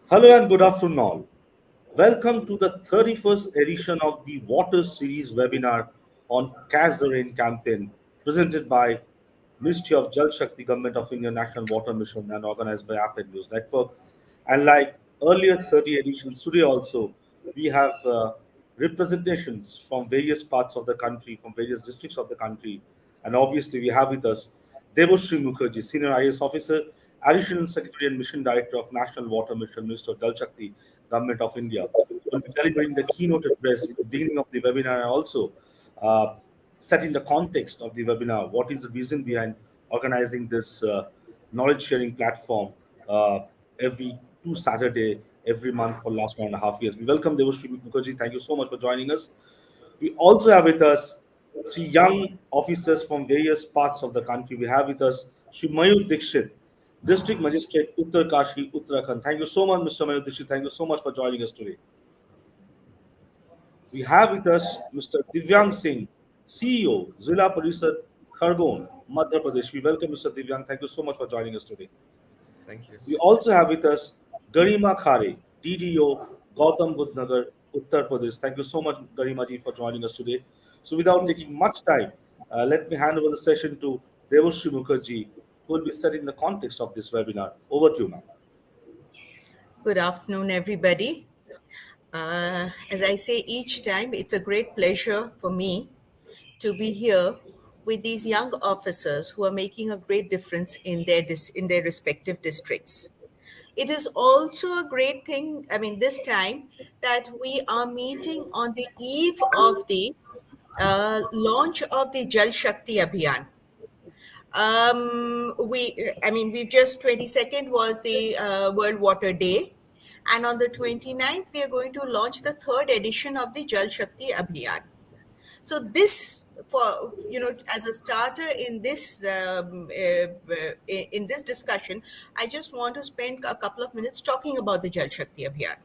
Hello and good afternoon, all. Welcome to the 31st edition of the Water Series webinar on Catch the Rain campaign presented by Ministry of Jal Shakti, Government of India National Water Mission and organized by App News Network. And like earlier 30 editions, today also we have representations from various parts of the country, from various districts of the country. And obviously we have with us Devoshri Mukherjee, Senior IAS Officer, Additional Secretary and Mission Director of National Water Mission, Minister of Jal Shakti, Government of India, will be delivering the keynote address in the beginning of the webinar and also uh, setting the context of the webinar. What is the reason behind organizing this knowledge sharing platform uh, every two Saturday every month for the last 1.5 years? We welcome Devoshri Mukherjee. Thank you so much for joining us. We also have with us three young officers from various parts of the country. We have with us Shri Mayur Dikshit, District Magistrate, Uttarkashi, Uttarakhand. Thank you so much, Mr. Mayur Dikshit. Thank you so much for joining us today. We have with us Mr. Divyang Singh, CEO, Zilla Parishad, Khargone, Madhya Pradesh. We welcome Mr. Divyang. Thank you so much for joining us today. Thank you. We also have with us Garima Khare, DDO, Gautam Budh Nagar, Uttar Pradesh. Thank you so much, Garima ji, for joining us today. So, without taking much time, let me hand over the session to Devoshri Mukherjee, who will be setting the context of this webinar. Over to you, ma'am. Good afternoon, everybody. As I say each time, it's a great pleasure for me to be here with these young officers who are making a great difference in their respective districts. It is also a great thing, this time that we are meeting on the eve of the launch of the Jal Shakti Abhiyan. We've just 22nd was the World Water Day. And on the 29th, we are going to launch the third edition of the Jal Shakti Abhiyan. So this, as a starter in this discussion, I just want to spend a couple of minutes talking about the Jal Shakti Abhiyan.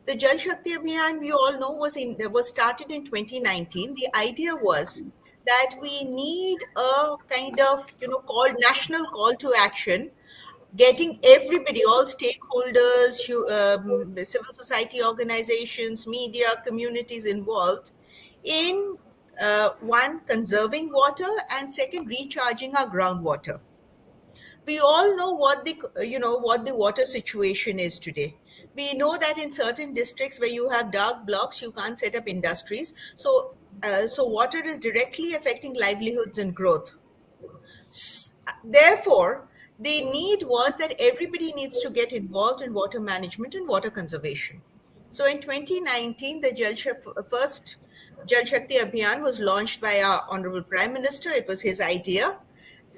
The Jal Shakti Abhiyan, we all know, was started in 2019. The idea was that we need a kind of national call to action, getting everybody, all stakeholders, civil society organizations, media, communities involved in one, conserving water, and second, recharging our groundwater. We all know what the water situation is today. We know that in certain districts where you have dark blocks, you can't set up industries. So water is directly affecting livelihoods and growth. Therefore, the need was that everybody needs to get involved in water management and water conservation. So in 2019, the first Jal Shakti Abhiyan was launched by our Honorable Prime Minister. It was his idea,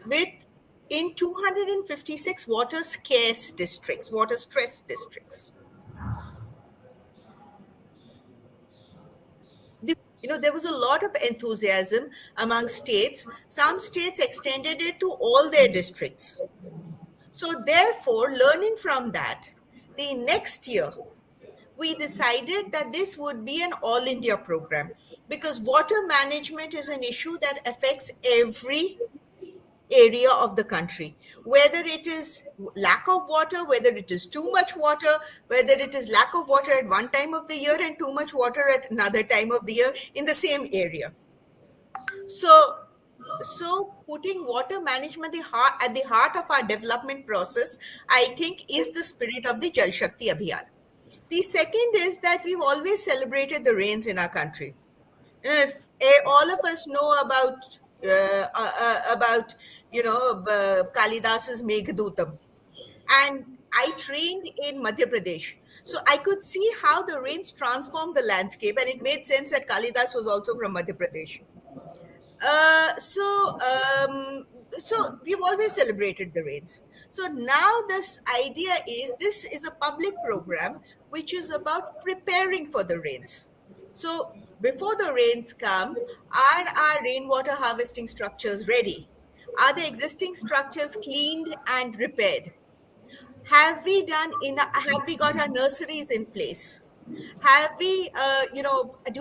with in 256 water scarce districts, water stressed districts. There was a lot of enthusiasm among states. Some states extended it to all their districts. So, therefore, learning from that, the next year, we decided that this would be an all India program, because water management is an issue that affects every area of the country, whether it is lack of water, whether it is too much water, whether it is lack of water at one time of the year and too much water at another time of the year in the same area. So putting water management at the heart of our development process, I think, is the spirit of the Jal Shakti Abhiyan. The second is that we've always celebrated the rains in our country. If all of us know about Kalidas's Meghadutam, and I trained in Madhya Pradesh, so I could see how the rains transformed the landscape, and it made sense that Kalidas was also from Madhya Pradesh. Uh, so, um, so we've always celebrated the rains. So now this is a public program which is about preparing for the rains. So before the rains come, are our rainwater harvesting structures ready? Are the existing structures cleaned and repaired? Have we got our nurseries in place? Do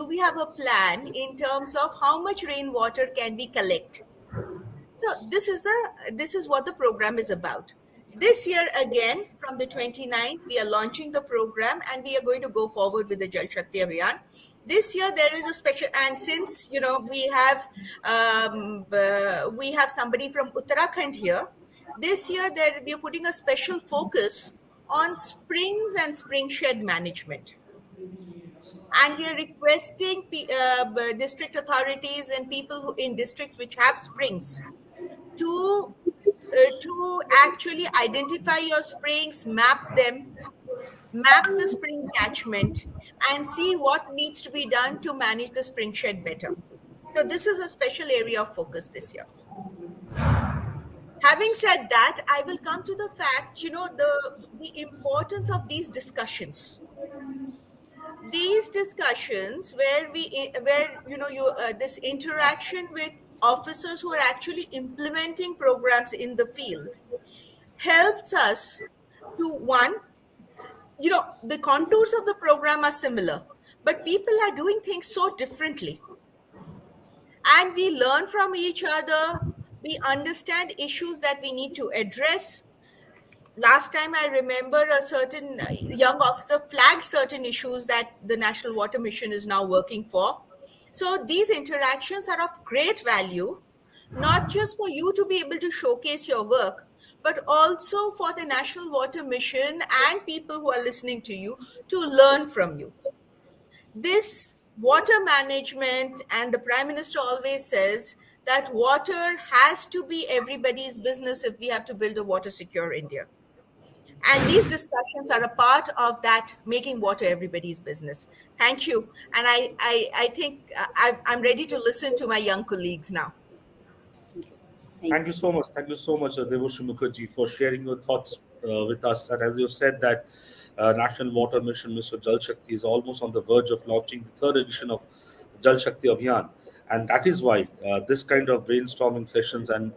we have a plan in terms of how much rainwater can we collect? So this is what the program is about. This year again, from the 29th, we are launching the program and we are going to go forward with the Jal Shakti Abhiyan. This year there is a special, and since we have somebody from Uttarakhand here, this year there we are putting a special focus on springs and spring shed management, and we are requesting district authorities and people who in districts which have springs to actually identify your springs, map them, map the spring catchment, and see what needs to be done to manage the spring shed better. So this is a special area of focus this year. Having said that, I will come to the fact, the importance of these discussions. These discussions where you this interaction with officers who are actually implementing programs in the field helps us to one, the contours of the program are similar, but people are doing things so differently, and we learn from each other. We understand issues that we need to address. Last time I remember a certain young officer flagged certain issues that the National Water Mission is now working for. So these interactions are of great value, not just for you to be able to showcase your work, but also for the National Water Mission and people who are listening to you to learn from you. This water management, and the Prime Minister always says that water has to be everybody's business if we have to build a water secure India. And these discussions are a part of that, making water everybody's business. Thank you. And I think I'm ready to listen to my young colleagues now. Thank Thank you you. so much. Thank you so much, Devoshi Mukherjee, for sharing your thoughts with us. And as you've said that National Water Mission, Mr. Jal Shakti, is almost on the verge of launching the third edition of Jal Shakti Abhiyan. And that is why this kind of brainstorming sessions and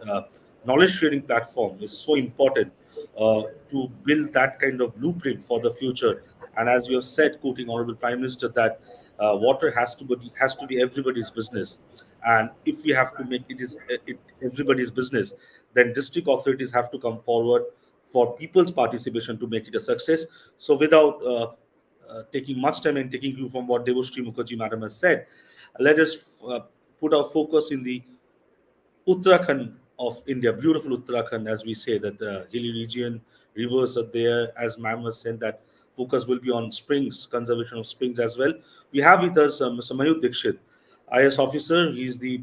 knowledge sharing platform is so important to build that kind of blueprint for the future. And as you have said, quoting Honorable Prime Minister, that water has to be everybody's business. And if we have to make it everybody's business, then district authorities have to come forward for people's participation to make it a success. So without taking much time and taking you from what Devoshri Mukherjee madam has said, let us put our focus in the Uttarakhand of India, beautiful Uttarakhand, as we say, that the hilly region, rivers are there. As ma'am was saying, that focus will be on springs, conservation of springs as well. We have with us Mr. Mayur Dikshit, IS officer. He is the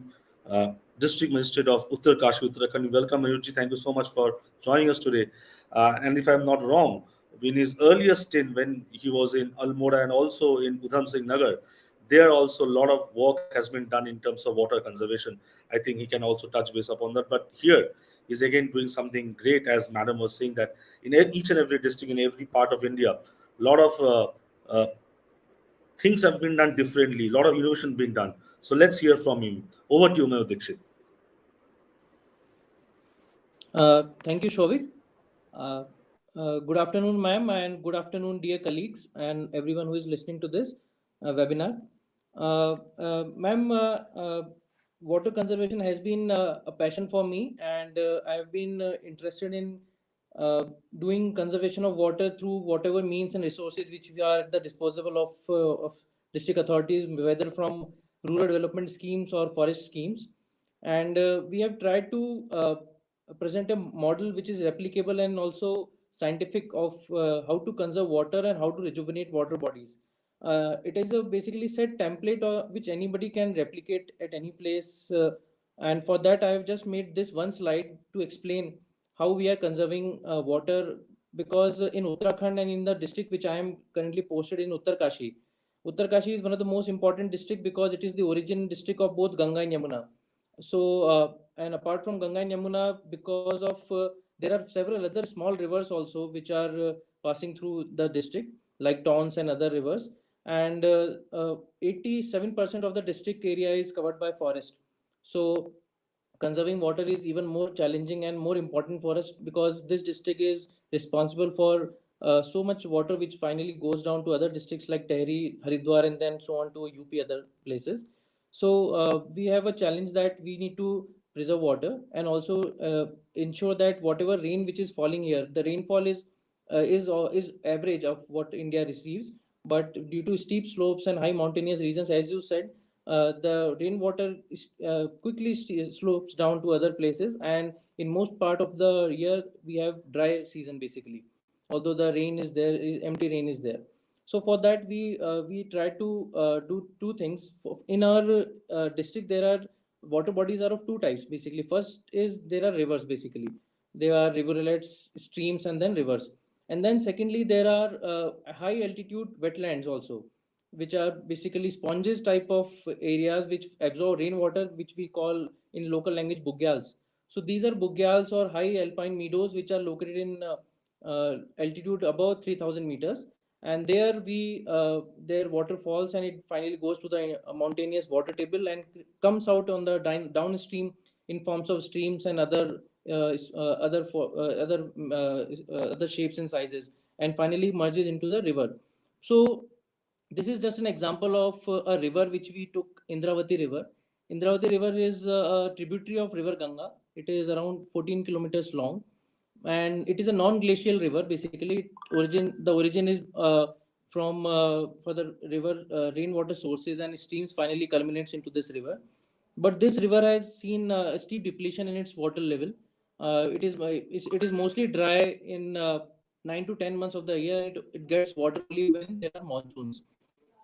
district magistrate of Uttarkashi, Uttarakhand. Welcome, Mayurji. Thank you so much for joining us today. And if I'm not wrong, in his earlier stint when he was in Almora and also in Udham Singh Nagar, there also a lot of work has been done in terms of water conservation. I think he can also touch base upon that. But here is again doing something great, as Madam was saying, that in each and every district, in every part of India, a lot of things have been done differently, a lot of innovation being done. So let's hear from him. Over to you, Mayur Dikshit. Thank you, Shovik. Uh, Good afternoon, ma'am, and good afternoon, dear colleagues, and everyone who is listening to this webinar. Ma'am, water conservation has been a passion for me, and I have been interested in uh, doing conservation of water through whatever means and resources which we are at the disposal of district authorities, whether from rural development schemes or forest schemes. And we have tried to present a model which is replicable and also scientific of how to conserve water and how to rejuvenate water bodies. It is a basically set template which anybody can replicate at any place. And for that, I have just made this one slide to explain how we are conserving water, because in Uttarakhand and in the district which I am currently posted in Uttarkashi, Uttarkashi is one of the most important district because it is the origin district of both Ganga and Yamuna. So, and apart from Ganga and Yamuna, because of there are several other small rivers also which are passing through the district, like Tons and other rivers. And 87% of the district area is covered by forest. So, conserving water is even more challenging and more important for us because this district is responsible for so much water which finally goes down to other districts like Tehri, Haridwar, and then so on to UP other places. So we have a challenge that we need to preserve water, and also ensure that whatever rain which is falling here, the rainfall is average of what India receives. But due to steep slopes and high mountainous regions, as you said, the rainwater quickly slopes down to other places, and in most part of the year we have dry season basically. Although the rain is there, empty rain is there. So for that we try to do two things. In our district, there are water bodies are of two types basically. First is there are rivers basically. There are rivulets, streams, and then rivers. And then secondly, there are high altitude wetlands also, which are basically sponges type of areas which absorb rainwater, which we call in local language bugyals. So these are bugyals or high alpine meadows which are located in altitude above 3000 meters. And there their water falls, and it finally goes to the mountainous water table and comes out on the downstream in forms of streams and other shapes and sizes, and finally merges into the river. So this is just an example of a river which we took, Indravati River. Indravati River is a tributary of River Ganga. It is around 14 kilometers long, and it is a non-glacial river. Basically, the origin is from for the river rainwater sources and streams finally culminates into this river. But this river has seen a steep depletion in its water level. It is mostly dry in 9 to 10 months of the year. It gets water only when there are monsoons.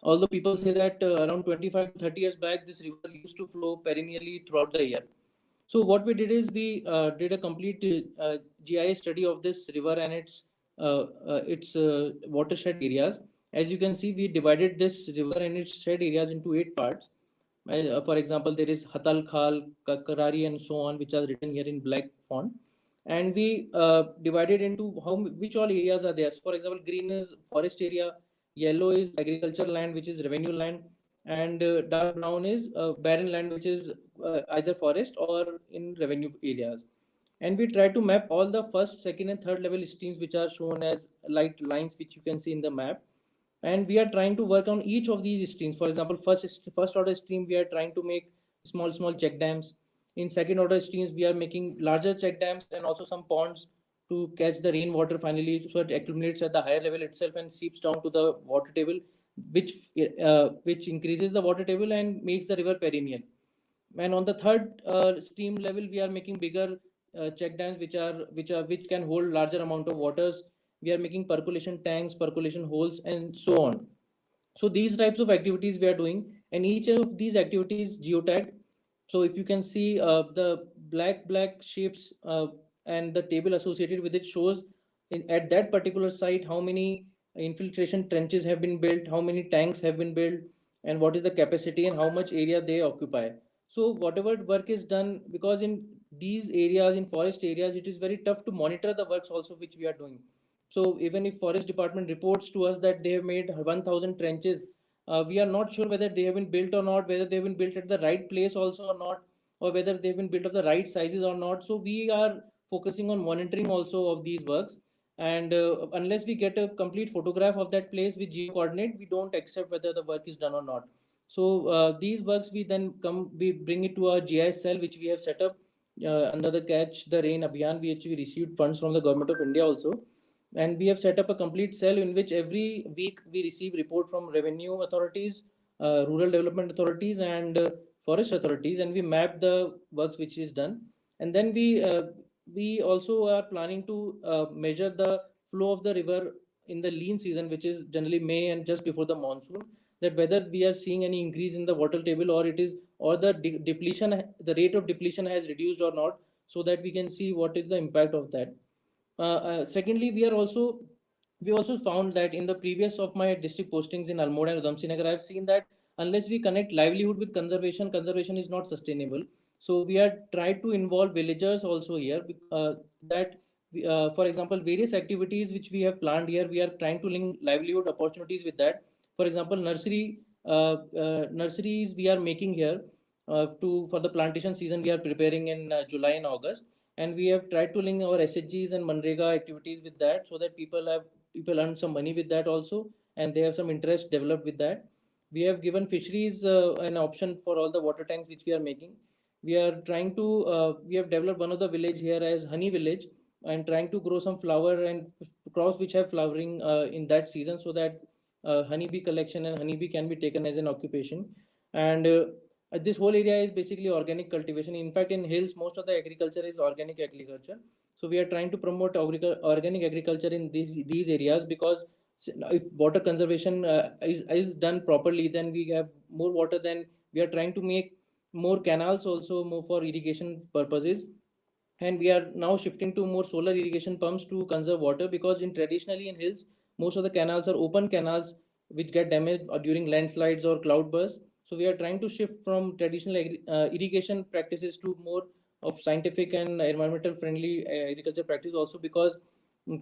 Although people say that around 25 to 30 years back, this river used to flow perennially throughout the year. So what we did is we did a complete GIS study of this river and its watershed areas. As you can see, we divided this river and its shed areas into 8 parts. For example, there is Hatal Khal, Karari, and so on, which are written here in black font. And we divided into which all areas are there. So for example, green is forest area, yellow is agricultural land, which is revenue land, and dark brown is barren land, which is either forest or in revenue areas. And we try to map all the first, second, and third level streams, which are shown as light lines, which you can see in the map. And we are trying to work on each of these streams. For example, first order stream, we are trying to make small check dams. In second order streams, we are making larger check dams and also some ponds to catch the rainwater finally, so it accumulates at the higher level itself and seeps down to the water table, which increases the water table and makes the river perennial. And on the third stream level, we are making bigger check dams, which can hold larger amount of waters. We are making percolation tanks, percolation holes, and so on. So these types of activities we are doing, and each of these activities geotagged. So if you can see the black shapes and the table associated with it shows at that particular site how many infiltration trenches have been built, how many tanks have been built, and what is the capacity and how much area they occupy. So whatever work is done, because in these areas, in forest areas, it is very tough to monitor the works also which we are doing. So even if forest department reports to us that they have made 1000 trenches, we are not sure whether they have been built or not, whether they have been built at the right place also or not, or whether they have been built of the right sizes or not. So we are focusing on monitoring also of these works. And unless we get a complete photograph of that place with geo coordinate, we don't accept whether the work is done or not. So these works we bring it to our GIS cell, which we have set up under the Catch the Rain Abhiyan, which we received funds from the government of India also. And we have set up a complete cell in which every week we receive report from revenue authorities, rural development authorities, and forest authorities, and we map the works which is done. And then we also are planning to measure the flow of the river in the lean season, which is generally May and just before the monsoon, that whether we are seeing any increase in the water table, or it is, or the the rate of depletion has reduced or not, so that we can see what is the impact of that. Secondly, we also found that in the previous of my district postings in Almora and Udhamsi Nagar, I have seen that unless we connect livelihood with conservation, conservation is not sustainable. So we are trying to involve villagers also here. For example, various activities which we have planned here, we are trying to link livelihood opportunities with that. For example, nurseries we are making here to for the plantation season. We are preparing in July and August, and we have tried to link our SHGs and Manrega activities with that, so that people earn some money with that also, and they have some interest developed with that. We have given fisheries an option for all the water tanks which we are making. we are trying to we have developed one of the village here as honey village, and trying to grow some flower and crops which have flowering in that season, so that honeybee collection and honeybee can be taken as an occupation. And this whole area is basically organic cultivation. In fact, in hills, most of the agriculture is organic agriculture. So we are trying to promote organic agriculture in these areas, because if water conservation is done properly, then we have more water. Then we are trying to make more canals also, more for irrigation purposes. And we are now shifting to more solar irrigation pumps to conserve water, because in traditionally in hills, most of the canals are open canals which get damaged during landslides or cloud bursts. So we are trying to shift from traditional irrigation practices to more of scientific and environmental friendly agriculture practice also, because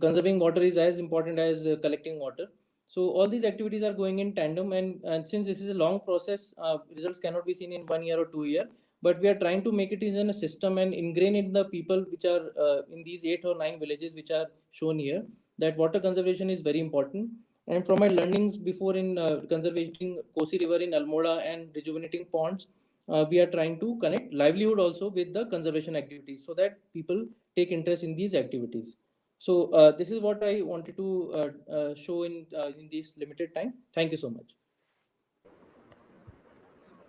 conserving water is as important as collecting water. So all these activities are going in tandem, and since this is a long process, results cannot be seen in 1 year or 2 year, but we are trying to make it in a system and ingrain in the people which are in these 8 or 9 villages which are shown here, that water conservation is very important. And from my learnings before in conserving Kosi River in Almora and rejuvenating ponds, we are trying to connect livelihood also with the conservation activities, so that people take interest in these activities. So this is what I wanted to show in this limited time. Thank you so much.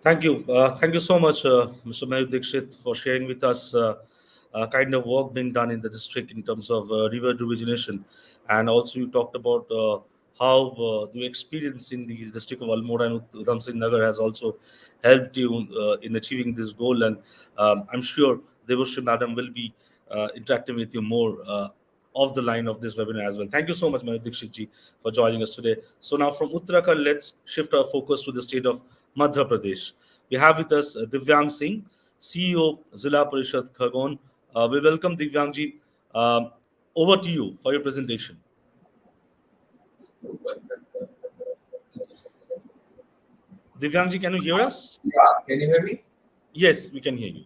Thank you. Thank you so much, Mr. Mayur Dixit, for sharing with us kind of work being done in the district in terms of river rejuvenation. And also, you talked about how the experience in the district of Almora and Udham Singh Nagar has also helped you in achieving this goal. And I'm sure Devoshri Madam will be interacting with you more off the line of this webinar as well. Thank you so much, Mayur Dixit ji, for joining us today. So now from Uttarakhand, let's shift our focus to the state of Madhya Pradesh. We have with us Divyang Singh, CEO, Zilla Parishad Khargone. We welcome Divyang ji. Um, Over to you for your presentation. Divyang ji, can you hear us? Yeah, can you hear me? Yes, we can hear you.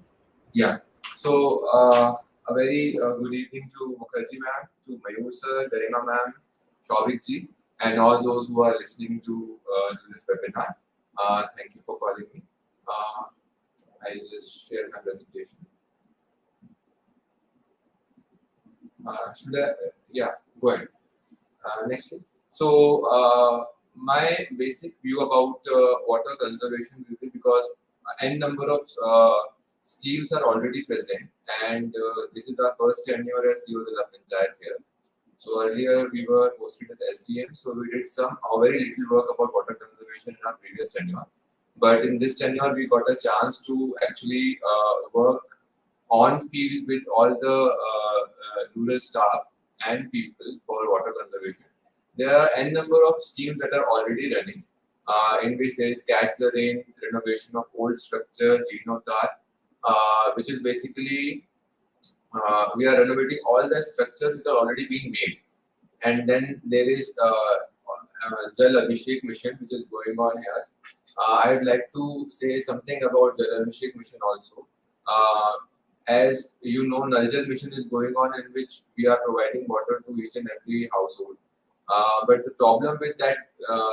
Yeah. So, a very good evening to Mukherjee ma'am, to Mayur sir, Garima ma'am, Chauvik ji, and all those who are listening to this webinar. Thank you for calling me. I'll just share my presentation. Should I? Yeah, go ahead. Next, please. So, my basic view about water conservation will be, because n number of schemes are already present, and this is our first tenure as CEO of the Panchayat here. So earlier we were posted as SDM, so we did some very little work about water conservation in our previous tenure. But in this tenure, we got a chance to actually work on field with all the rural staff and people for water conservation. There are n number of schemes that are already running, in which there is catch the rain, renovation of old structure, Jeernoddhar, which is basically we are renovating all the structures which are already being made. And then there is Jal Abhishek mission which is going on here. I would like to say something about Jal Abhishek mission also. As you know, Nal Jal mission is going on, in which we are providing water to each and every household. But the problem with that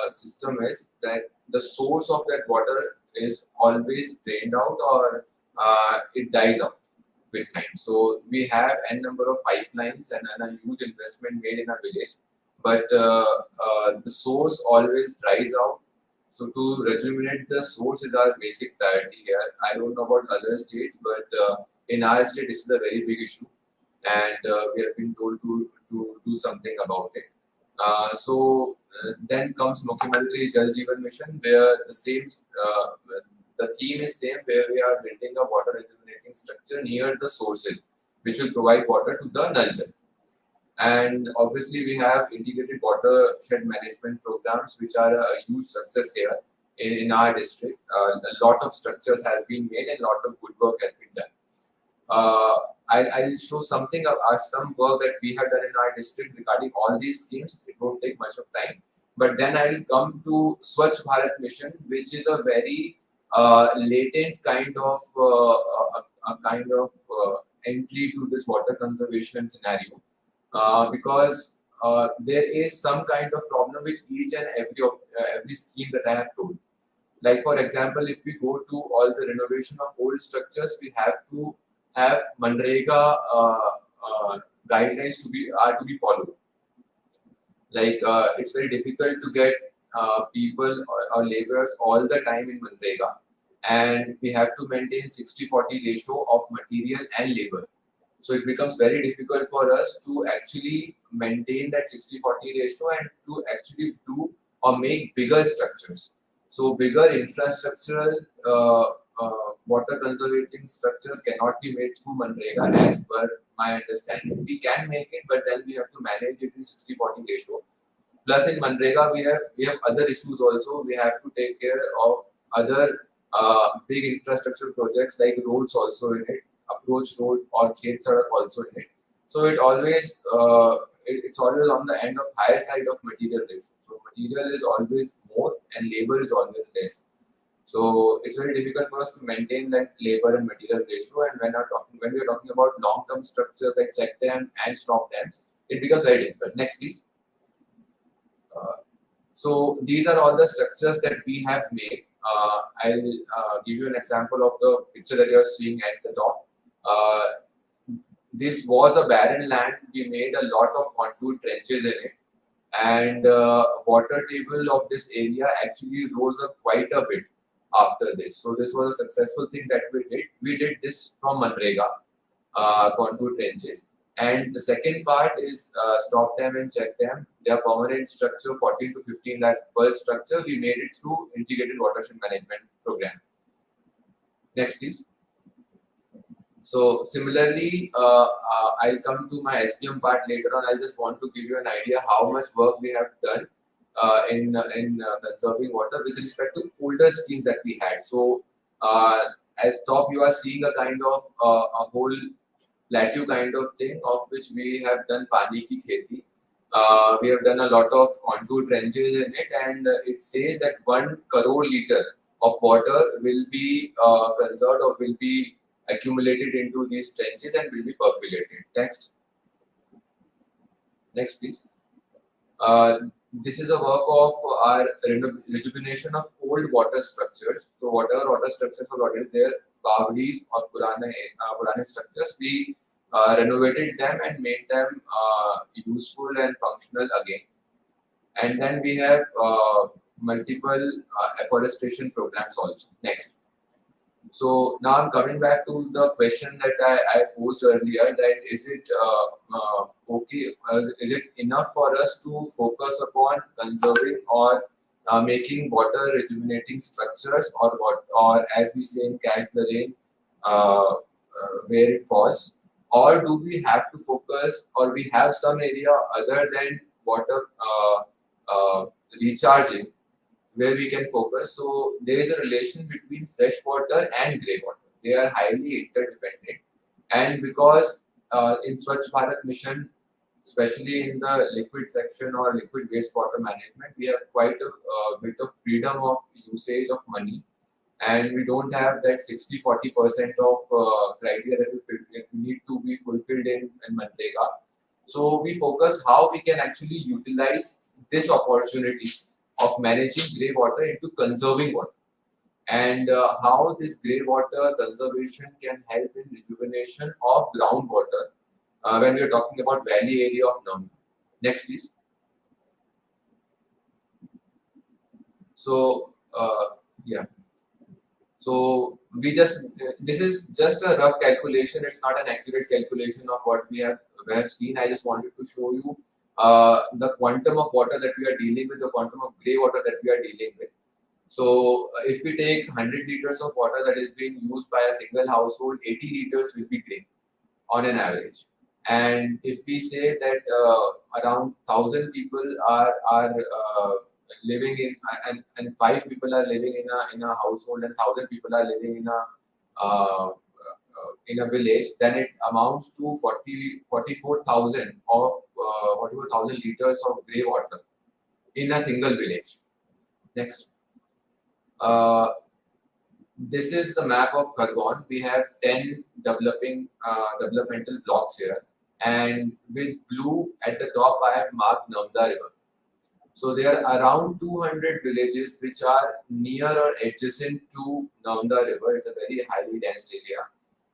system is that the source of that water is always drained out, or it dies out with time. So we have n number of pipelines and a huge investment made in a village, but the source always dries out. So to rejuvenate the source is our basic priority here. I don't know about other states, but in our state this is a very big issue, and we have been told to do something about it. Then comes Mukhyamantri Jal Jeevan Mission, where the theme is same, where we are building a water rejuvenating structure near the sources, which will provide water to the Nal Jal. And obviously, we have integrated watershed management programs, which are a huge success here in our district. A lot of structures have been made, and a lot of good work has been done. I'll show something of some work that we have done in our district regarding all these schemes. It won't take much of time. But then I'll come to Swachh Bharat Mission, which is a very latent kind of entry to this water conservation scenario, because there is some kind of problem with each and every scheme that I have told. Like for example, if we go to all the renovation of old structures, we have to have Manrega guidelines to be followed. Like it's very difficult to get people or laborers all the time in Manrega, and we have to maintain 60-40 ratio of material and labor. So it becomes very difficult for us to actually maintain that 60-40 ratio and to actually do or make bigger structures. So bigger infrastructural water conserving structures cannot be made through Manrega as per my understanding. We can make it, but then we have to manage it in 60-40 ratio. Plus in Manrega, we have other issues also. We have to take care of other big infrastructure projects like roads also in it, approach road or Khet Sadak also in it. So it's always on the end of higher side of material ratio. So material is always more and labor is always less. So it's very difficult for us to maintain that labor and material ratio. And when we are talking about long-term structures like check dam and stop dams, it becomes very difficult. Next, please. So these are all the structures that we have made. I'll give you an example of the picture that you are seeing at the top. This was a barren land. We made a lot of contour trenches in it, and water table of this area actually rose up quite a bit after this. So this was a successful thing that we did. We did this from Manrega contour trenches. And the second part is stop dam and check dam. They are permanent structure, 14 to 15 lakh per structure. We made it through integrated watershed management program. Next, please. So similarly, I'll come to my SPM part later on. I just want to give you an idea how much work we have done in conserving water with respect to older schemes that we had. So at top you are seeing a kind of a whole plateau kind of thing, of which we have done pani ki kheti. We have done a lot of contour trenches in it, and it says that 1 crore liter of water will be conserved or will be accumulated into these trenches and will be percolated. Next, please. This is a work of our rejuvenation of old water structures. So whatever water structures were already there, Bawris or Purane structures, we renovated them and made them useful and functional again. And then we have multiple afforestation programs also. Next. So now I'm coming back to the question that I posed earlier, that is it okay, is it enough for us to focus upon conserving or making water rejuvenating structures, or what, or as we say in Catch the Rain, where it falls, or do we have to focus, or we have some area other than water recharging where we can focus? So there is a relation between fresh water and grey water. They are highly interdependent, and because in Swachh Bharat Mission, especially in the liquid section or liquid wastewater management, we have quite a bit of freedom of usage of money, and we don't have that 60-40% of criteria that we need to be fulfilled in Manrega. So we focus how we can actually utilize this opportunity of managing grey water into conserving water, and how this grey water conservation can help in rejuvenation of groundwater when we are talking about valley area of Nambi. Next, please. So yeah. So this is just a rough calculation. It's not an accurate calculation of what we have seen. I just wanted to show you the quantum of water that we are dealing with, the quantum of grey water that we are dealing with. So if we take 100 liters of water that is being used by a single household, 80 liters will be grey on an average. And if we say that around 1,000 people are living in, and 5 people are living in a household, and 1,000 people are living in a village, then it amounts to 44,000 of 44,000 liters of grey water in a single village. Next. This is the map of Khargone. We have 10 developmental blocks here, and with blue at the top I have marked Namda River. So there are around 200 villages which are near or adjacent to Namda River. It's a very highly dense area.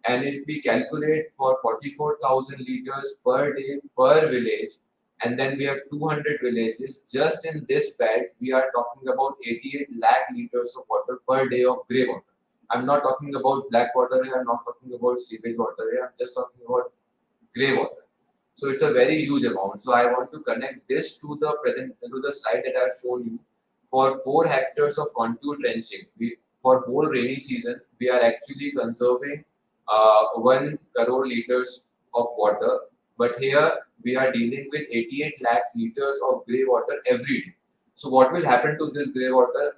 And if we calculate for 44,000 liters per day per village, and then we have 200 villages, just in this belt, we are talking about 88 lakh liters of water per day of grey water. I'm not talking about black water here, I'm not talking about sewage water here, I'm just talking about grey water. So it's a very huge amount. So I want to connect this to the slide that I've shown you. For 4 hectares of contour trenching, for whole rainy season, we are actually conserving 1 crore liters of water. But here we are dealing with 88 lakh liters of grey water every day. So what will happen to this grey water?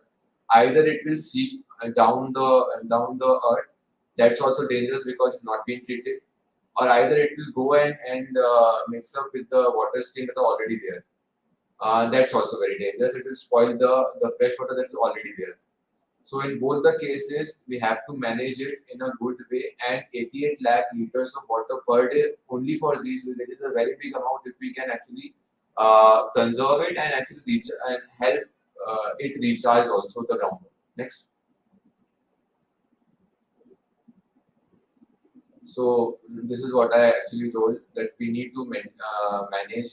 Either it will seep down the earth. That's also dangerous because it's not being treated, or either it will go and mix up with the water stream that are already there. That's also very dangerous. It will spoil the fresh water that is already there. So in both the cases, we have to manage it in a good way. And 88 lakh liters of water per day only for these villages is a very big amount if we can actually conserve it and actually reach and help it recharge also the groundwater. Next. So this is what I actually told, that we need to manage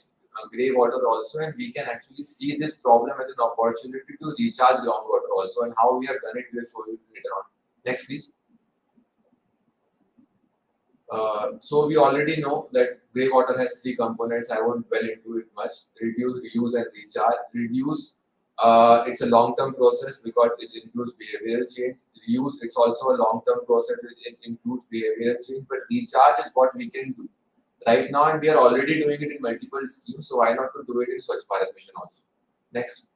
grey water also, and we can actually see this problem as an opportunity to recharge groundwater also, and how we have done it we will show you later on. Next, please. So we already know that grey water has 3 components. I won't dwell into it much. Reduce, reuse, and recharge. Reduce, it's a long-term process because it includes behavioral change. Reuse, it's also a long-term process. It includes behavioral change. But recharge is what we can do right now, and we are already doing it in multiple schemes. So why not to do it in Swachh Bharat Mission also? Next.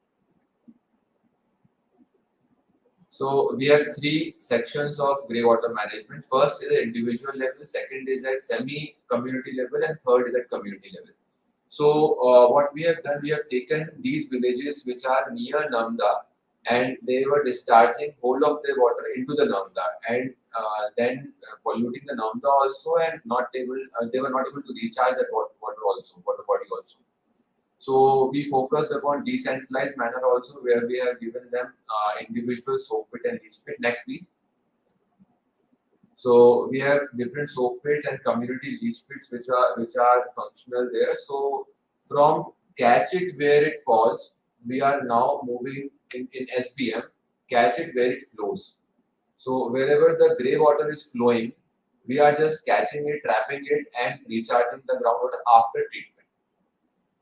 So we have 3 sections of grey water management. First is at individual level, second is at semi-community level, and third is at community level. So what we have done, we have taken these villages which are near Namda, and they were discharging whole of their water into the Namda, and then polluting the Namda also, and they were not able to recharge that water body also. So we focused upon decentralized manner also, where we have given them individual soak pit and leach pit. Next, please. So we have different soak pits and community leach pits which are functional there. So from catch it where it falls, we are now moving in SPM, catch it where it flows. So wherever the grey water is flowing, we are just catching it, trapping it, and recharging the groundwater after treatment.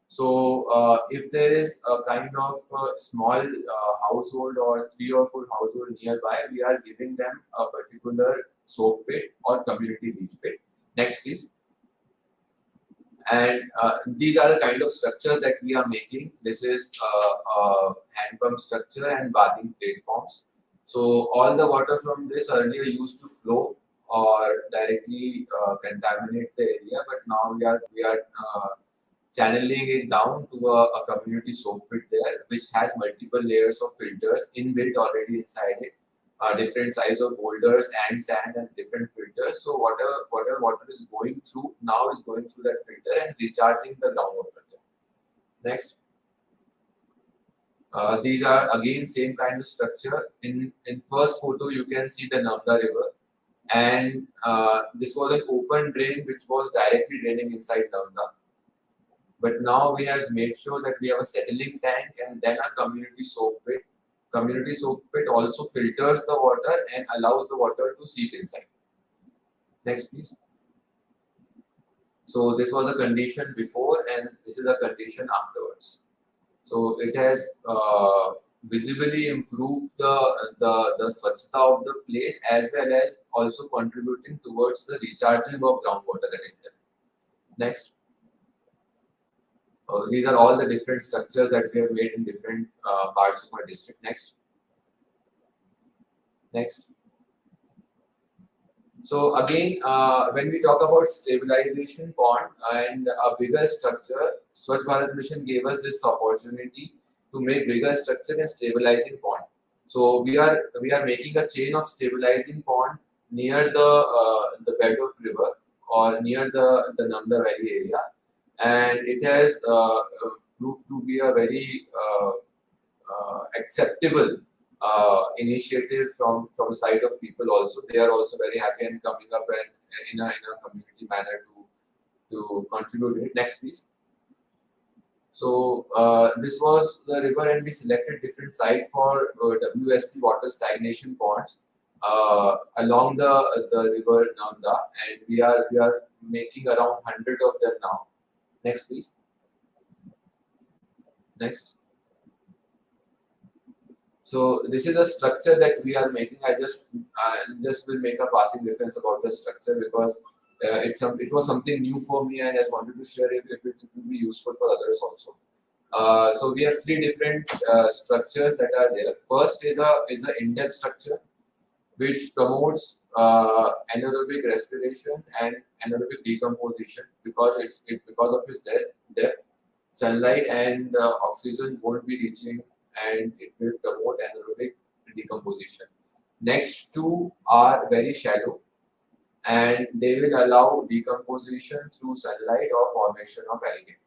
So if there is a kind of small household or 3 or 4 household nearby, we are giving them a particular soak pit or community leach pit. Next, please. And these are the kind of structures that we are making. This is hand pump structure and bathing platforms. So all the water from this earlier used to flow or directly contaminate the area, but now we are channeling it down to a community soak pit there, which has multiple layers of filters inbuilt already inside it. Different size of boulders and sand and different filters. So whatever water is going through now is going through that filter and recharging the groundwater there. Next. These are again same kind of structure. In first photo you can see the Namda River, and this was an open drain which was directly draining inside Namda. But now we have made sure that we have a settling tank and then a community soak pit. Community soak pit also filters the water and allows the water to seep inside. Next, please. So this was a condition before, and this is a condition afterwards. So it has visibly improved the swachhata of the place, as well as also contributing towards the recharging of groundwater that is there. Next. These are all the different structures that we have made in different parts of our district. Next. Next. So again, when we talk about stabilization pond and a bigger structure, Swachh Bharat Mission gave us this opportunity to make bigger structure and stabilizing pond. So we are making a chain of stabilizing pond near the bed of river or near the Namda Valley area, and it has proved to be a very acceptable initiative from the side of people also. They are also very happy and coming up and in a community manner to contribute it. Next, please. So this was the river, and we selected different site for WSP water stagnation ponds along the river Nanda, and we are making around 100 of them now. Next, please. Next. So this is a structure that we are making. I just will make a passing reference about the structure because it was something new for me, and I just wanted to share if it will be useful for others also. So we have three different structures that are there. First is a in-depth structure which promotes anaerobic respiration and anaerobic decomposition because because of its depth, sunlight and oxygen won't be reaching, and it will promote anaerobic decomposition. Next two are very shallow, and they will allow decomposition through sunlight or formation of algae.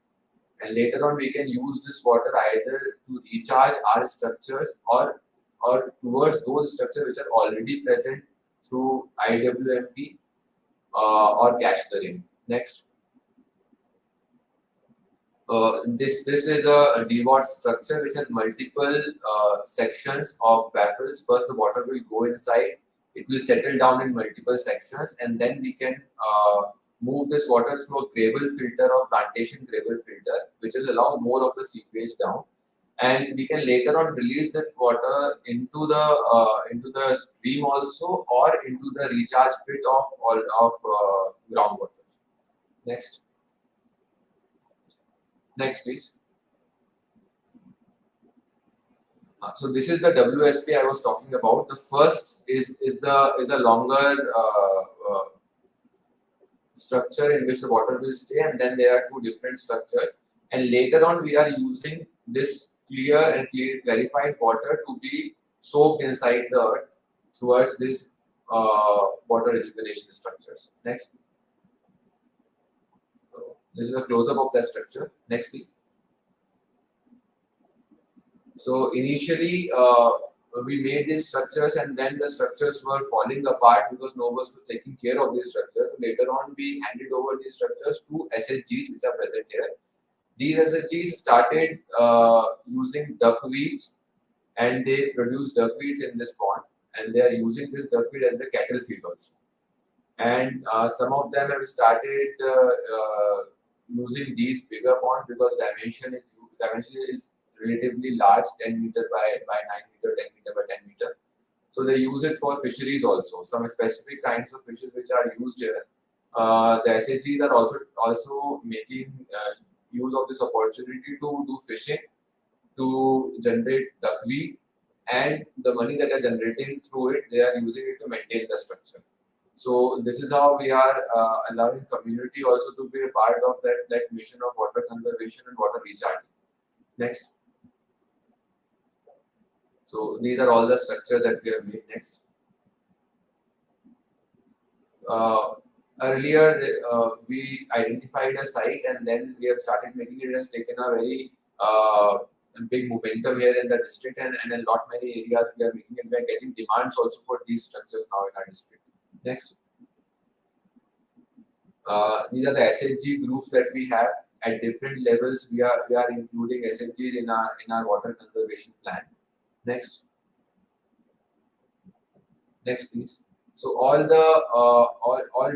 And later on, we can use this water either to recharge our structures or towards those structures which are already present through IWMP or catch the rain. Next. This is a DWAT structure which has multiple sections of baffles. First, the water will go inside. It will settle down in multiple sections, and then we can move this water through a gravel filter or plantation gravel filter, which will allow more of the seepage down. And we can later on release that water into the stream also, or into the recharge pit of groundwater. Next. Next, please. So this is the WSP I was talking about. The first is a longer structure in which the water will stay, and then there are two different structures. And later on, we are using this clear and clarified water to be soaked inside the earth towards this water rejuvenation structures. Next. So this is a close-up of that structure. Next, please. So initially, we made these structures, and then the structures were falling apart because no one was taking care of these structures. Later on, we handed over these structures to SHGs, which are present here. These SHGs started using duckweeds, and they produce duckweeds in this pond, and they are using this duckweed as the cattle feed also. And some of them have started using these bigger ponds because dimension is relatively large, 10 meter by 9 meter, 10 meter by 10 meter. So they use it for fisheries also. Some specific kinds of fishes which are used here. The SHGs are also making use of this opportunity to do fishing, to generate duckweed, and the money that are generating through it, they are using it to maintain the structure. So this is how we are allowing community also to be a part of that mission of water conservation and water recharging. Next. So these are all the structures that we have made. Next. Earlier, we identified a site, and then we have started making it. It has taken a very big momentum here in the district, and in a lot many areas we are making it. We are getting demands also for these structures now in our district. Next. These are the SHG groups that we have at different levels. We are including SHGs in our water conservation plan. Next. Next, please. So all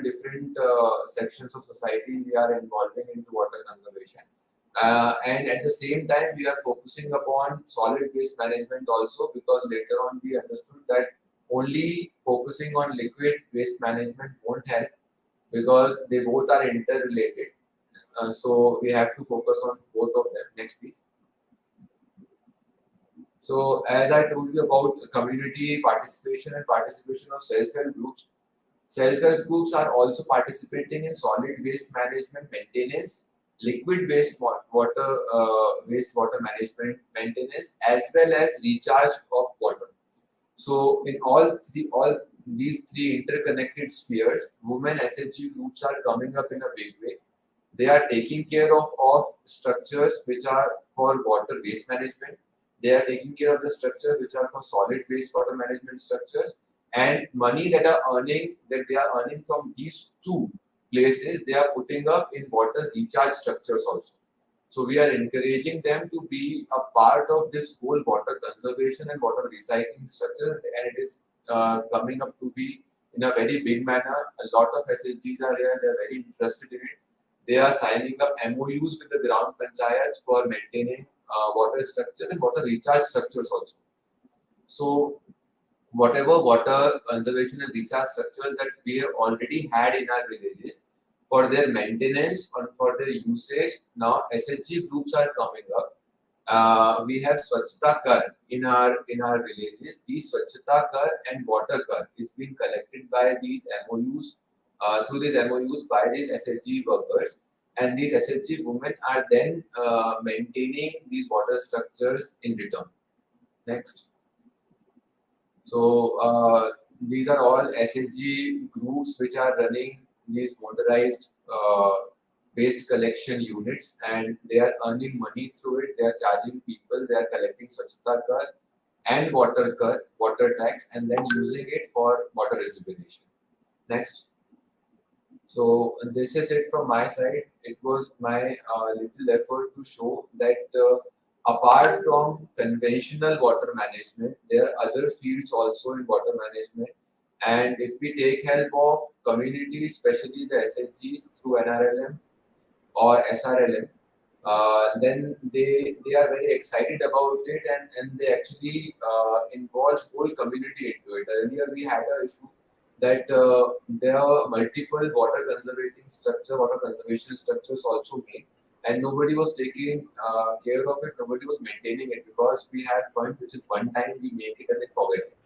different sections of society we are involving into water conservation, and at the same time we are focusing upon solid waste management also, because later on we understood that only focusing on liquid waste management won't help, because they both are interrelated. So we have to focus on both of them. Next, please. So as I told you about community participation and participation of self-help groups, self-help groups are also participating in solid waste management maintenance, liquid wastewater management maintenance, as well as recharge of water. So in all these three interconnected spheres, women SHG groups are coming up in a big way. They are taking care of structures which are for water waste management. They are taking care of the structures which are for solid waste water management structures, and money that they are earning from these two places, they are putting up in water recharge structures also. So we are encouraging them to be a part of this whole water conservation and water recycling structure, and it is coming up to be in a very big manner. A lot of SHGs are here; they are very interested in it. They are signing up MOUs with the ground panchayats for maintaining water structures and water recharge structures also. So whatever water conservation and recharge structures that we have already had in our villages, for their maintenance or for their usage, now SHG groups are coming up. We have Swachhata Kar in our villages. These Swachhata Kar and Water Kar is being collected by these MOUs through these MOUs by these SHG workers, and these SHG women are then maintaining these water structures in return. Next. So these are all SHG groups which are running these motorized waste collection units, and they are earning money through it. They are charging people. They are collecting Swachhata Kar and water tax, and then using it for water rejuvenation. Next. So this is it from my side. It was my little effort to show that apart from conventional water management, there are other fields also in water management. And if we take help of communities, especially the SHGs through NRLM or SRLM, then they are very excited about it, and they actually involve whole community into it. Earlier we had an issue that there are multiple water conservation structures also made, and nobody was taking care of it, nobody was maintaining it, because we had fund which is one time we make it and then forget it.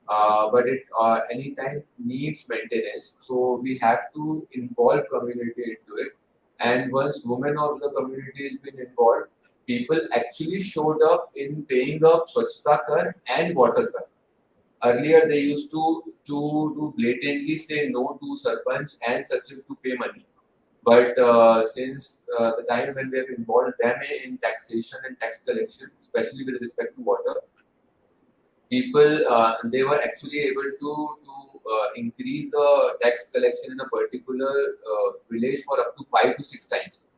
But it anytime needs maintenance, so we have to involve community into it. And once women of the community has been involved, people actually showed up in paying up Swachhata Kar and Water Kar. Earlier, they used to blatantly say no to Sarpanch and Sachin to pay money. But since the time when we have involved them in taxation and tax collection, especially with respect to water, people they were actually able to increase the tax collection in a particular village for up to 5 to 6 times.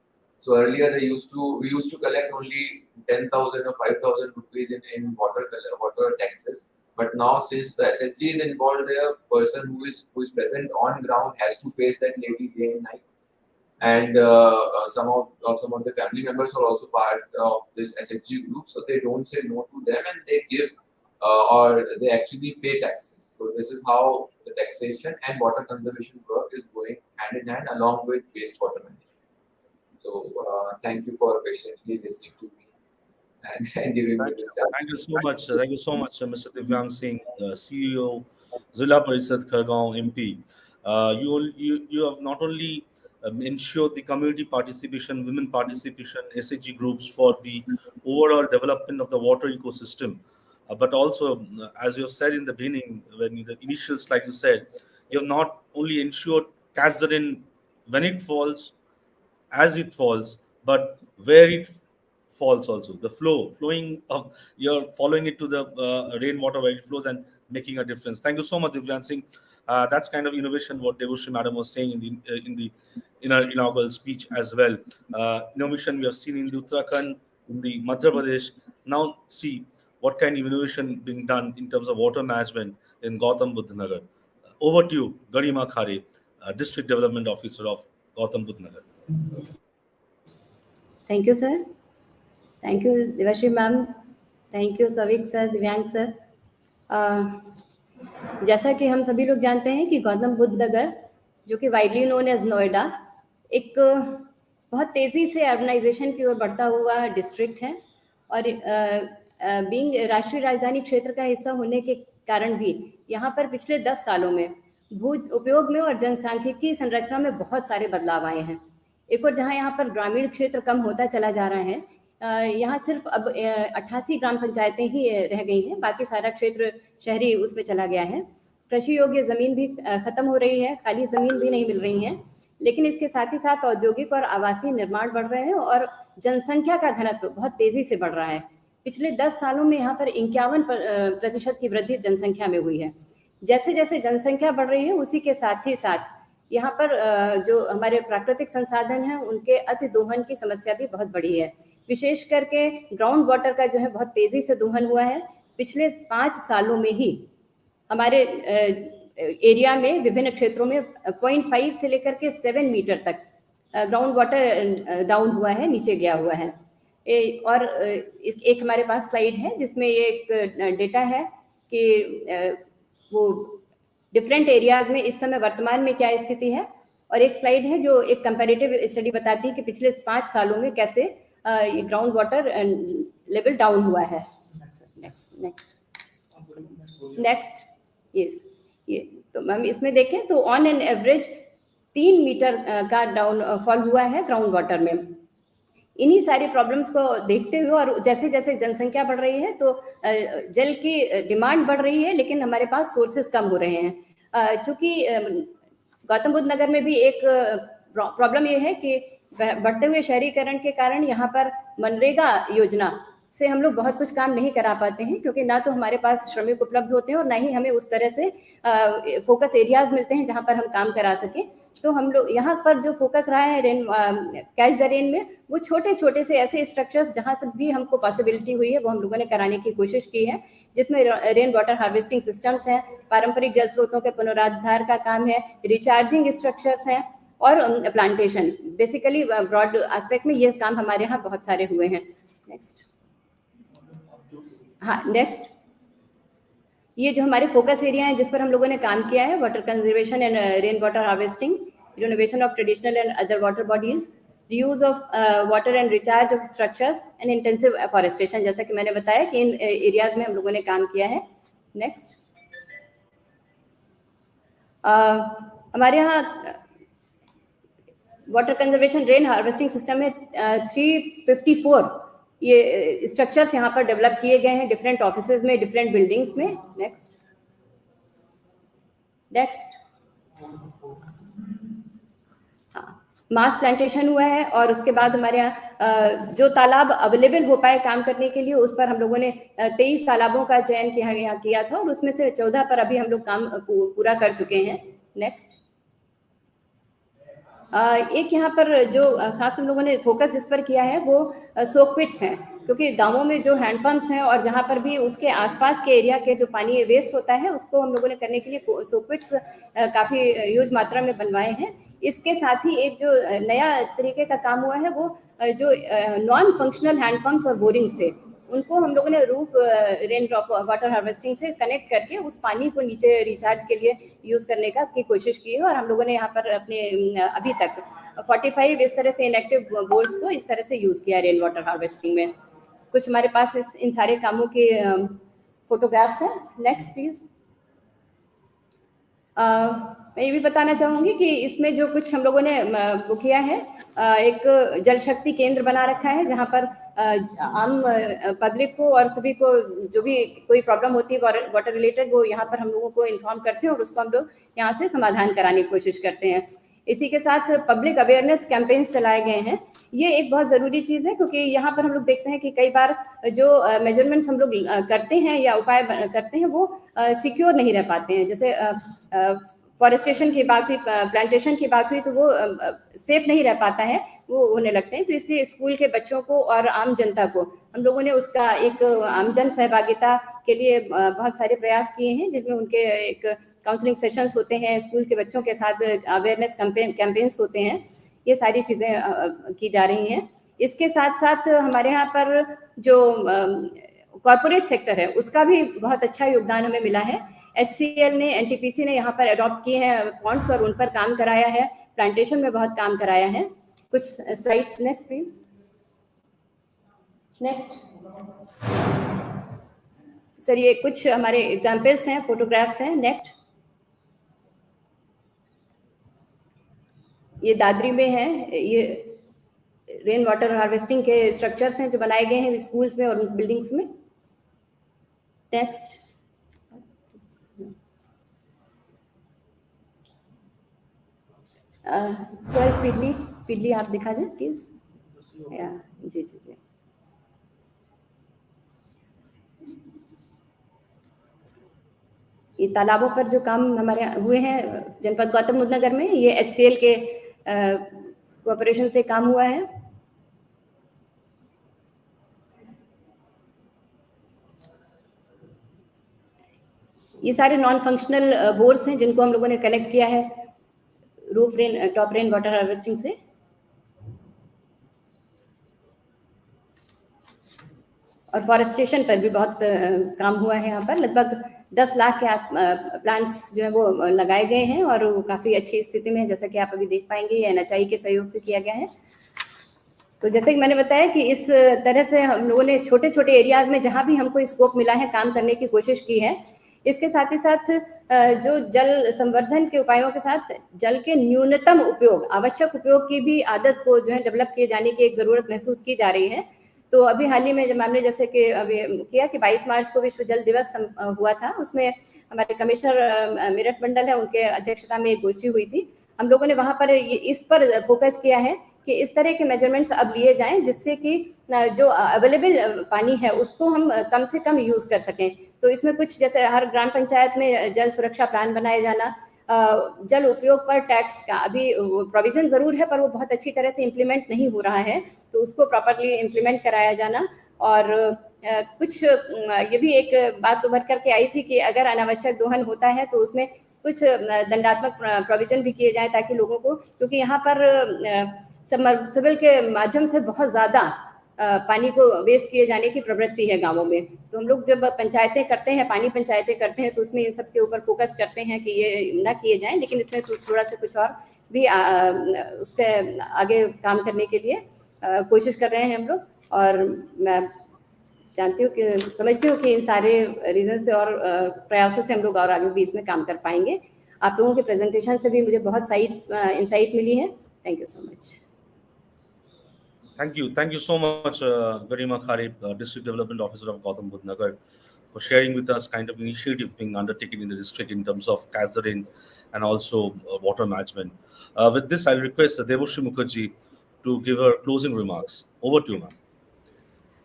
So earlier we used to collect only 10,000 or 5,000 rupees in water taxes. But now since the SHG is involved, there person who is present on ground has to face that lady day and night. And some of the family members are also part of this SHG group, so they don't say no to them, and they give or they actually pay taxes. So this is how the taxation and water conservation work is going hand in hand along with wastewater management. So thank you for patiently listening to me and giving me this chance. Thank you so much. Thank you so much, Mr. Divyang Singh, CEO, Zilla Parishad Khargaon MP. You have not only ensured the community participation, women participation, SHG groups for the overall development of the water ecosystem, but also, as you have said in the beginning, when in the initial slide you said, you have not only ensured catch the rain when it falls, as it falls, but where it falls also. The flowing of you're following it to the rainwater where it flows and making a difference. Thank you so much, Divyan Singh. That's kind of innovation what Devushri Madam was saying in her inaugural speech as well. Innovation we have seen in the Uttarakhand, in the Madhya Pradesh. Now see what kind of innovation being done in terms of water management in Gautam Buddha Nagar. Over to you, Garima Khare, District Development Officer of Gautam Buddha Nagar. Thank you, sir. Thank you, Devashri ma'am. Thank you, Savik sir, Divyang sir. जैसा कि हम सभी लोग जानते हैं कि गौतम बुद्ध नगर, जो कि वाइडली नोन एज नोएडा, एक बहुत तेज़ी से अर्बनाइजेशन की ओर बढ़ता हुआ डिस्ट्रिक्ट है, और बीइंग राष्ट्रीय राजधानी क्षेत्र का हिस्सा होने के कारण भी यहाँ पर पिछले 10 सालों में भू उपयोग में और जनसांख्यिकी संरचना में बहुत सारे बदलाव आए हैं। एक और जहाँ यहाँ पर ग्रामीण क्षेत्र कम होता चला जा रहा है, यहाँ सिर्फ अब 88 ग्राम पंचायतें ही रह गई हैं, बाकी सारा क्षेत्र शहरी उसमें चला गया है। कृषि योग्य ज़मीन भी ख़त्म हो रही है, खाली ज़मीन भी नहीं मिल रही है। लेकिन इसके साथ ही साथ औद्योगिक और आवासीय निर्माण बढ़ रहे हैं और जनसंख्या का घनत्व बहुत तेजी से बढ़ रहा है। पिछले 10 सालों में यहाँ पर 51% की वृद्धि जनसंख्या में हुई है। जैसे जैसे जनसंख्या बढ़ रही है उसी के साथ ही साथ यहाँ पर जो हमारे प्राकृतिक संसाधन हैं उनके अति दोहन की समस्या भी बहुत बड़ी है। विशेष करके ग्राउंड वाटर का जो है बहुत तेजी से दोहन हुआ है। पिछले 5 सालों में ही हमारे एरिया में विभिन्न क्षेत्रों में 0.5 से लेकर के 7 मीटर तक ग्राउंड वाटर डाउन हुआ है, नीचे गया हुआ है। और एक हमारे पास स्लाइड है जिसमें ये एक डेटा है कि वो डिफरेंट एरियाज में इस समय वर्तमान में क्या स्थिति है, और एक स्लाइड है जो एक कंपैरेटिव स्टडी बताती है कि पिछले 5 सालों में कैसे ये ग्राउंड वाटर लेवल डाउन हुआ है। नेक्स्ट यस, ये तो मैम इसमें देखें तो ऑन एन एवरेज 3 मीटर का डाउन फॉल हुआ है ग्राउंड वाटर में। इन्हीं सारी प्रॉब्लम्स को देखते हुए और जैसे जैसे जनसंख्या बढ़ रही है तो जल की डिमांड बढ़ रही है, लेकिन हमारे पास सोर्सेस कम हो रहे हैं। चूंकि गौतम बुद्ध नगर में भी एक प्रॉब्लम ये है कि बढ़ते हुए शहरीकरण के कारण यहाँ पर मनरेगा योजना से हम लोग बहुत कुछ काम नहीं करा पाते हैं, क्योंकि ना तो हमारे पास श्रमिक उपलब्ध होते हैं और ना ही हमें उस तरह से फोकस एरियाज मिलते हैं जहाँ पर हम काम करा सकें। तो हम लोग यहाँ पर जो फोकस रहा है रेन कैच द रेन में, वो छोटे छोटे से ऐसे स्ट्रक्चर्स जहाँ से भी हमको पॉसिबिलिटी हुई है वो हम लोगों ने कराने की कोशिश की है, जिसमें रेन वाटर हार्वेस्टिंग सिस्टम्स हैं, पारंपरिक जल स्रोतों के पुनरुद्धार का काम है, रिचार्जिंग स्ट्रक्चर्स हैं और प्लांटेशन। बेसिकली ब्रॉड एस्पेक्ट में ये काम हमारे यहाँ बहुत सारे हुए हैं। नेक्स्ट, हाँ नेक्स्ट, ये जो हमारे फोकस एरिया है जिस पर हम लोगों ने काम किया है, water conservation and rain water harvesting, renovation of traditional and other water bodies, reuse of water and recharge of structures and intensive afforestation. जैसा कि मैंने बताया कि इन एरियाज में हम लोगों ने काम किया है। नेक्स्ट, हमारे यहाँ water conservation rain harvesting system में 354 ये स्ट्रक्चर्स यहाँ पर डेवलप किए गए हैं डिफरेंट ऑफिसेज में, डिफरेंट बिल्डिंग्स में। नेक्स्ट, हाँ, मास प्लांटेशन हुआ है और उसके बाद हमारे यहाँ जो तालाब अवेलेबल हो पाए काम करने के लिए, उस पर हम लोगों ने 23 तालाबों का चयन यहाँ किया था और उसमें से 14 पर अभी हम लोग काम पूरा कर चुके हैं। नेक्स्ट, एक यहाँ पर जो खास हम लोगों ने फोकस जिस पर किया है वो सोकपिट्स हैं, क्योंकि गांवों में जो हैंडपंप्स हैं और जहाँ पर भी उसके आसपास के एरिया के जो पानी वेस्ट होता है उसको हम लोगों ने करने के लिए सोकपिट्स काफ़ी ह्यूज मात्रा में बनवाए हैं। इसके साथ ही एक जो नया तरीके का काम हुआ है वो जो नॉन फंक्शनल हैंडपम्प्स और बोरिंग्स थे उनको हम लोगों ने roof rain drop water harvesting से कनेक्ट करके उस पानी को नीचे रिचार्ज के लिए यूज़ करने की कोशिश की है। और हम लोगों ने यहाँ पर अपने अभी तक 45 इस तरह से इनएक्टिव बोर्ड्स को इस तरह से यूज़ किया रेन वाटर हार्वेस्टिंग में। कुछ हमारे पास इन सारे कामों के फोटोग्राफ्स हैं। Next please. मैं ये भी बताना चाहूँगी कि इसमें जो कुछ हम लोगों ने वो किया है, एक जल शक्ति केंद्र बना रखा है जहाँ पर आम पब्लिक को और सभी को जो भी कोई प्रॉब्लम होती है वाटर रिलेटेड, वो यहाँ पर हम लोगों को इन्फॉर्म करते हैं और उसको हम लोग यहाँ से समाधान कराने की कोशिश करते हैं। इसी के साथ पब्लिक अवेयरनेस कैंपेन्स चलाए गए हैं। ये एक बहुत ज़रूरी चीज़ है, क्योंकि यहाँ पर हम लोग देखते हैं कि कई बार जो मेजरमेंट्स हम लोग करते हैं या उपाय करते हैं वो सिक्योर नहीं रह पाते हैं। जैसे फॉरेस्टेशन की बात हुई, प्लांटेशन की बात हुई, तो वो सेफ नहीं रह पाता है, वो होने लगते हैं। तो इसलिए स्कूल के बच्चों को और आम जनता को हम लोगों ने उसका एक आमजन सहभागिता के लिए बहुत सारे प्रयास किए हैं, जिसमें उनके एक काउंसलिंग सेशंस होते हैं, स्कूल के बच्चों के साथ अवेयरनेस कैंपेन्स होते हैं। ये सारी चीज़ें की जा रही हैं। इसके साथ साथ हमारे यहाँ पर जो कॉरपोरेट सेक्टर है उसका भी बहुत अच्छा योगदान हमें मिला है। HCL ने, NTPC ने यहाँ पर अडॉप्ट किए हैं पॉन्ड्स और उन पर काम कराया है, प्लांटेशन में बहुत काम कराया है। कुछ slides next please. Next sir, ये कुछ हमारे एग्जाम्पल्स हैं, फोटोग्राफ्स हैं। नेक्स्ट, ये दादरी में है, ये रेन वाटर हार्वेस्टिंग के स्ट्रक्चर्स हैं जो बनाए गए हैं स्कूल्स में और बिल्डिंग्स में। नेक्स्ट, थोड़ा स्पीडली आप दिखा दें प्लीज। या जी जी जी। ये तालाबों पर जो काम हमारे हुए हैं जनपद गौतम बुद्ध नगर में, ये HCL के कोऑपरेशन से काम हुआ है। ये सारे नॉन फंक्शनल बोर्स हैं जिनको हम लोगों ने कनेक्ट किया है टॉप रेन वाटर हार्वेस्टिंग से। और फॉरेस्टेशन पर भी बहुत काम हुआ है। यहाँ पर लगभग 10 लाख के प्लांट्स जो है वो लगाए गए हैं और वो काफ़ी अच्छी स्थिति में है, जैसा कि आप अभी देख पाएंगे। ये NHI के सहयोग से किया गया है। तो जैसे कि मैंने बताया कि इस तरह से हम लोगों ने छोटे छोटे एरियाज में जहाँ भी हमको स्कोप मिला है काम करने की कोशिश की है। इसके साथ ही साथ जो जल संवर्धन के उपायों के साथ जल के न्यूनतम उपयोग, आवश्यक उपयोग की भी आदत को जो है डेवलप किए जाने की एक ज़रूरत महसूस की जा रही है। तो अभी हाल ही में जब हमने जैसे कि अभी किया कि 22 मार्च को विश्व जल दिवस हुआ था, उसमें हमारे कमिश्नर मेरठ मंडल है, उनके अध्यक्षता में एक गोष्ठी हुई थी। हम लोगों ने वहाँ पर इस पर फोकस किया है कि इस तरह के मेजरमेंट्स अब लिए जाएं जिससे कि जो अवेलेबल पानी है उसको हम कम से कम यूज़ कर सकें। तो इसमें कुछ जैसे हर ग्राम पंचायत में जल सुरक्षा प्लान बनाया जाना, जल उपयोग पर टैक्स का अभी प्रोविजन ज़रूर है पर वो बहुत अच्छी तरह से इम्प्लीमेंट नहीं हो रहा है, तो उसको प्रॉपरली इम्प्लीमेंट कराया जाना। और कुछ ये भी एक बात उभर करके आई थी कि अगर अनावश्यक दोहन होता है तो उसमें कुछ दंडात्मक प्रोविजन भी किए जाएं ताकि लोगों को, क्योंकि यहाँ पर सबमर्सिबल के माध्यम से बहुत ज़्यादा पानी को वेस्ट किए जाने की प्रवृत्ति है गांवों में। तो हम लोग जब पंचायतें करते हैं, पानी पंचायतें करते हैं, तो उसमें इन सब के ऊपर फोकस करते हैं कि ये ना किए जाएं, लेकिन इसमें थोड़ा सा कुछ और भी उसके आगे काम करने के लिए कोशिश कर रहे हैं हम लोग। और मैं जानती हूँ कि समझती हूँ कि इन सारे रीज़न से और प्रयासों से हम लोग और आगे भी इसमें काम कर पाएंगे। आप लोगों के प्रेजेंटेशन से भी मुझे बहुत सही इंसाइट मिली है। Thank you so much. Thank you so much, Garima Kharib, District Development Officer of Gautam Budh Nagar, for sharing with us kind of initiative being undertaken in the district in terms of gathering and also water management. With this, I'll request Devoshri Mukherjee to give her closing remarks. Over to you, ma'am.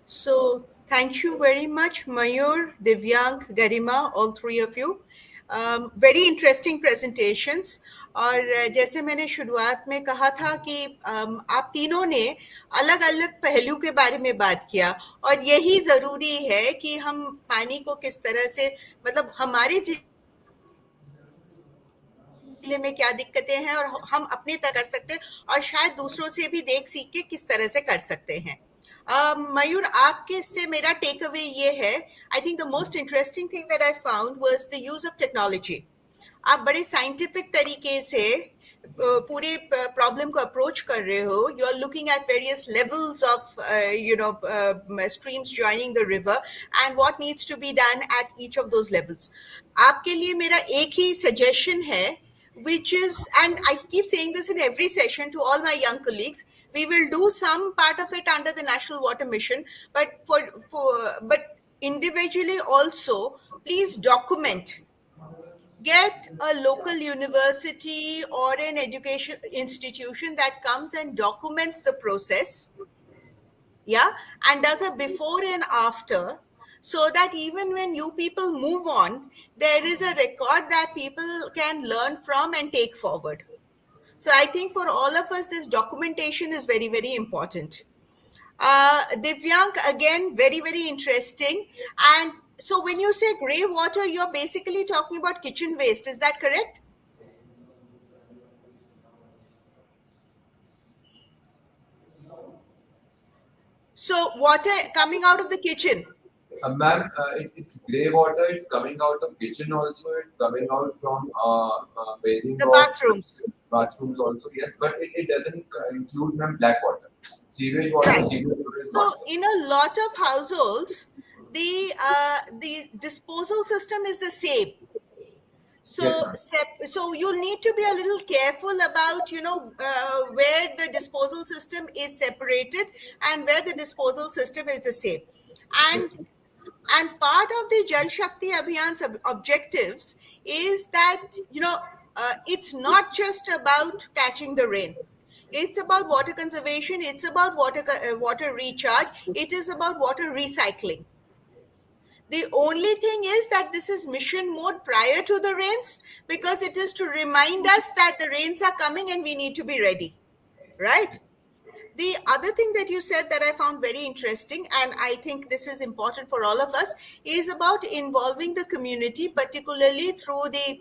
So thank you very much, Mayur, Divyang, Garima, all three of you. Very interesting presentations. और जैसे मैंने शुरुआत में कहा था कि आप तीनों ने अलग अलग पहलू के बारे में बात किया, और यही ज़रूरी है कि हम पानी को किस तरह से, मतलब हमारे जिले में क्या दिक्कतें हैं और हम अपने तक कर सकते हैं, और शायद दूसरों से भी देख सीख के किस तरह से कर सकते हैं। मयूर, आपके से मेरा टेक अवे ये है, I think the most interesting thing that I found was the use of technology. आप बड़े साइंटिफिक तरीके से पूरे प्रॉब्लम को अप्रोच कर रहे हो। You are looking at various levels of streams joining the river and what needs to be done at each of those levels. आपके लिए मेरा एक ही सजेशन है, which is, and I keep saying this in every session to all my young colleagues, we will do some part of it under the National Water Mission, but but individually also, please document. Get a local university or an education institution that comes and documents the process, yeah, and does a before and after, so that even when you people move on, there is a record that people can learn from and take forward. So I think for all of us, this documentation is very, very important. Divyank, again, very, very interesting. And so when you say grey water, you're basically talking about kitchen waste. Is that correct? So water coming out of the kitchen. Ma'am, it's grey water. It's coming out of kitchen also. It's coming out from bathing The of bathrooms. bathrooms also. Yes, but it doesn't include, ma'am, black water. Sewage water. Right. Sewage water is So not. in a lot of households, the disposal system is the same. So Yes, ma'am. so you'll need to be a little careful about, where the disposal system is separated and where the disposal system is the same. Yes. And part of the Jal Shakti Abhiyan's objectives is that, it's not just about catching the rain. It's about water conservation. It's about water recharge. It is about water recycling. The only thing is that this is mission mode prior to the rains, because it is to remind us that the rains are coming and we need to be ready, right? The other thing that you said that I found very interesting, and I think this is important for all of us, is about involving the community, particularly through the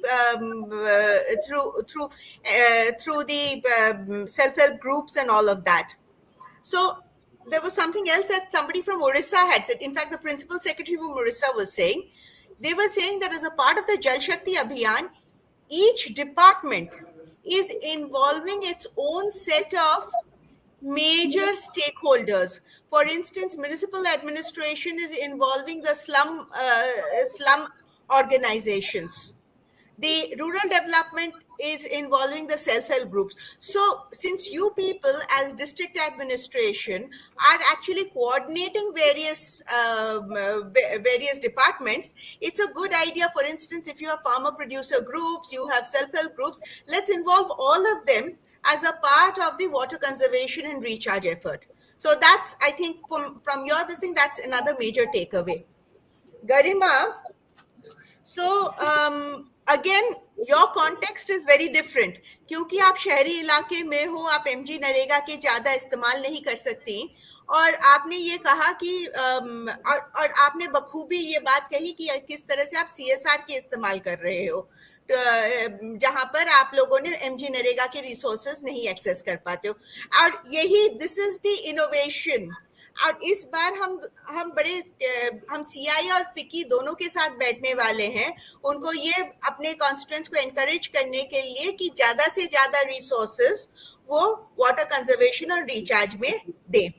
through the self-help groups and all of that. So there was something else that somebody from Orissa had said. In fact, the principal secretary from Orissa was saying, they were saying that as a part of the Jal Shakti Abhiyan, each department is involving its own set of major stakeholders. For instance, municipal administration is involving the slum organizations. The rural development is involving the self-help groups. So since you people as district administration are actually coordinating various departments, it's a good idea. For instance, if you have farmer producer groups, you have self-help groups, let's involve all of them as a part of the water conservation and recharge effort. So that's, I think, from your this thing, that's another major takeaway. Garima, so again, your context is very different, क्योंकि आप शहरी इलाके में हो, आप MG NREGA के ज़्यादा इस्तेमाल नहीं कर सकती, और आपने ये कहा कि और आपने बखूबी ये बात कही कि किस तरह से आप सीएसआर के इस्तेमाल कर रहे हो, जहां पर आप लोगों ने एमजी नरेगा के रिसोर्सेज नहीं एक्सेस कर पाते हो, और यही दिस इज द इनोवेशन। और इस बार हम सीआई और फिकी दोनों के साथ बैठने वाले हैं, उनको ये अपने कॉन्स्टिट्यूएंट्स को एनकरेज करने के लिए कि ज्यादा से ज्यादा रिसोर्सेज वो वाटर कंजर्वेशन और रिचार्ज में दें।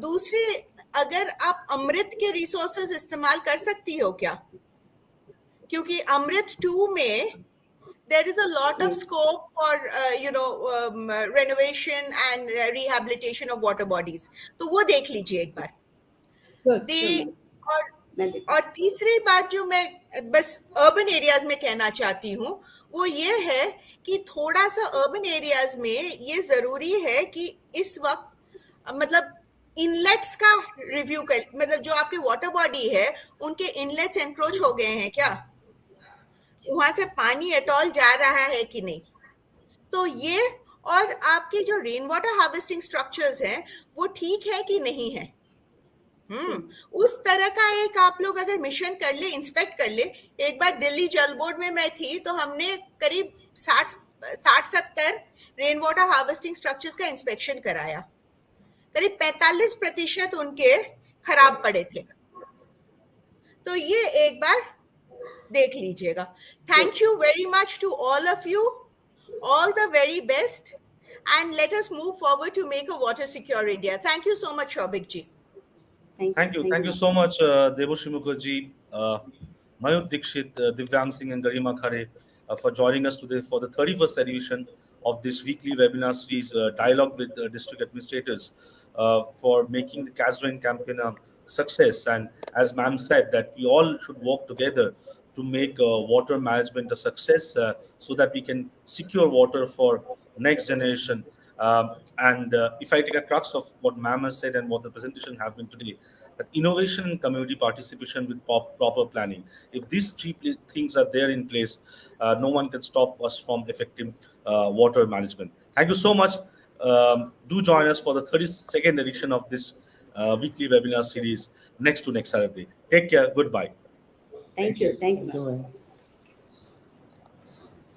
दूसरी, अगर आप अमृत के रिसोर्सेज इस्तेमाल कर सकती हो क्या? क्योंकि अमृत 2 में there is a lot of scope for renovation and rehabilitation of water bodies, तो वो देख लीजिए एक बार। और तीसरी बात जो मैं बस अर्बन एरियाज में कहना चाहती हूँ वो ये है कि थोड़ा सा अर्बन एरियाज में ये जरूरी है कि इस वक्त मतलब इनलेट्स का रिव्यू कर, मतलब जो आपके वाटर बॉडी है उनके इनलेट्स एनक्रोच हो गए हैं क्या, वहां से पानी एटॉल जा रहा है कि नहीं, तो ये, और आपके जो रेन वाटर हार्वेस्टिंग स्ट्रक्चर्स हैं वो ठीक है कि नहीं है। उस तरह का एक आप लोग अगर मिशन कर ले, इंस्पेक्ट कर ले। एक बार दिल्ली जल बोर्ड में मैं थी तो हमने करीब 60-70 रेन वाटर हार्वेस्टिंग स्ट्रक्चर्स का इंस्पेक्शन कराया, करीब 45% उनके खराब पड़े थे, तो ये एक बार देख लीजिएगा। Thank you very much to all of you, all the very best, and let us move forward to make a water secure India. Thank you so much Shoubhik ji. Thank you so much, Debashri Mukherjee, Mayur Dikshit, Divyang Singh, and Garima Khare for joining us today for the 31st edition of this weekly webinar series, Dialogue with District Administrators, for making the Kazrain campaign a success. And as ma'am said, that we all should work together to make water management a success, so that we can secure water for next generation. And if I take a crux of what ma'am has said and what the presentation have been today, that innovation and community participation with proper planning. If these things are there in place, no one can stop us from effective water management. Thank you so much. Do join us for the 32nd edition of this weekly webinar series next Saturday. Take care. Goodbye. Thank you. Thank you, ma'am.